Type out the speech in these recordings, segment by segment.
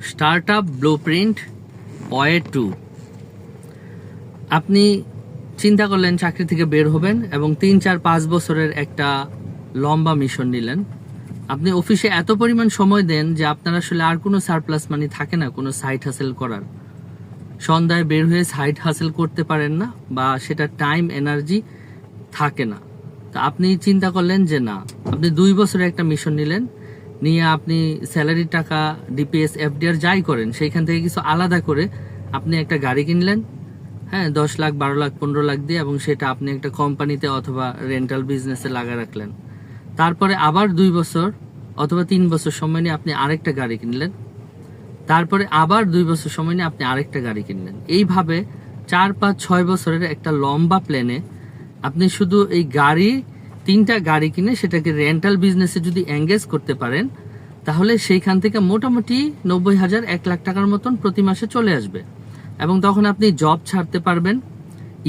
Startup blueprint way 2। আপনি চিন্তা করলেন চাকরি থেকে বের হবেন এবং 3-4-5 বছরের একটা লম্বা মিশন নিলেন। আপনি অফিসে এত পরিমাণ সময় দেন যে আপনার আসলে আর কোনো সারপ্লাস মানি থাকে না কোনো সাইড হাসেল করার। সন্ধ্যায় বের হয়ে সাইড হাসেল করতে পারেন না বা সেটা টাইম এনার্জি থাকে না। তো আপনি চিন্তা করলেন যে না, আপনি 2 বছরের একটা মিশন নিলেন, নিয়ে আপনি স্যালারির টাকা ডিপিএস এফডিআর যাই করেন সেইখান থেকে কিছু আলাদা করে আপনি একটা গাড়ি কিনলেন, হ্যাঁ, 10 লাখ 12 লাখ 15 লাখ দিয়ে, এবং সেটা আপনি একটা কোম্পানিতে অথবা রেন্টাল বিজনেসে লাগা রাখলেন। তারপরে আবার 2 বছর অথবা 3 বছর সময় নিয়ে আপনি আরেকটা গাড়ি কিনলেন। তারপরে আবার 2 বছর সময় নিয়ে আপনি আরেকটা গাড়ি কিনলেন। এইভাবে 4-5-6 বছরের একটা লম্বা প্ল্যানে আপনি শুধু এই গাড়ি 3টা গাড়ি কিনে সেটাকে রেন্টাল বিজনেসে যদি এঙ্গেজ করতে পারেন, তাহলে সেইখান থেকে মোটামুটি 90,000 1 লাখ টাকার মতন প্রতি মাসে চলে আসবে। এবং তখন আপনি জব ছাড়তে পারবেন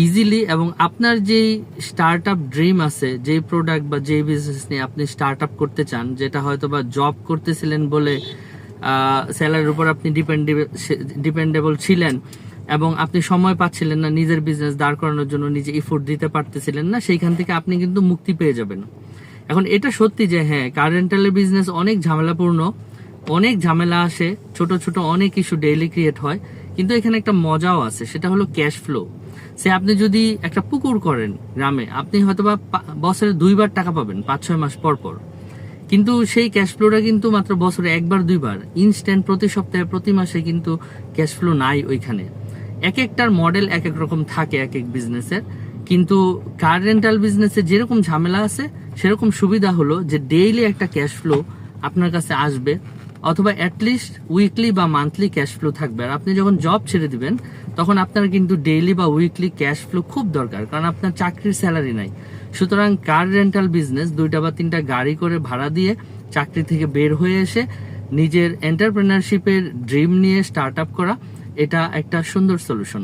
ইজিলি, এবং আপনার যেই স্টার্ট আপ ড্রিম আছে, যেই প্রোডাক্ট বা যেই বিজনেস নিয়ে আপনি স্টার্ট আপ করতে চান, যেটা হয়তো বা জব করতেছিলেন বলে স্যালারির উপর আপনি ডিপেন্ডেবল ছিলেন এবং আপনি সময় পাচ্ছিলেন না নিজের বিজনেস দাঁড় করানোর জন্য, নিজে এফোর্ট দিতে পারতেছিলেন না, সেইখান থেকে আপনি কিন্তু মুক্তি পেয়ে যাবেন। এখন এটা সত্যি যে হ্যাঁ, কার রেন্টালের বিজনেস অনেক ঝামেলাপূর্ণ, অনেক ঝামেলা আসে, ছোট ছোট অনেক ইস্যু ডেইলি ক্রিয়েট হয়, কিন্তু এখানে একটা মজাও আছে, সেটা হলো ক্যাশ ফ্লো। সে আপনি যদি একটা পুকুর করেন গ্রামে, আপনি হয়তোবা বছরে 2 বার টাকা পাবেন 5-6 মাস পর পর, কিন্তু সেই ক্যাশ ফ্লোটা কিন্তু মাত্র বছরে 1-2 বার ইনস্ট্যান্ট, প্রতি সপ্তাহে প্রতি মাসে কিন্তু ক্যাশ ফ্লো নাই ওইখানে। এক একটার মডেল এক এক রকম থাকে এক এক বিজনেসের, কিন্তু কার রেন্টাল বিজনেসে যেরকম ঝামেলা আছে সেরকম সুবিধা হলো যে ডেইলি একটা ক্যাশ ফ্লো আপনার কাছে আসবে, অথবা অ্যাটলিস্ট উইকলি বা মান্থলি ক্যাশ ফ্লো থাকবে। আর আপনি যখন জব ছেড়ে দিবেন তখন আপনার কিন্তু ডেইলি বা উইকলি ক্যাশ ফ্লো খুব দরকার, কারণ আপনার চাকরির স্যালারি নাই। সুতরাং কার রেন্টাল বিজনেস 2টা বা 3টা গাড়ি করে ভাড়া দিয়ে চাকরি থেকে বের হয়ে এসে নিজের এন্টারপ্রেনারশিপের ড্রিম নিয়ে স্টার্ট আপ করা, এটা একটা সুন্দর সলিউশন।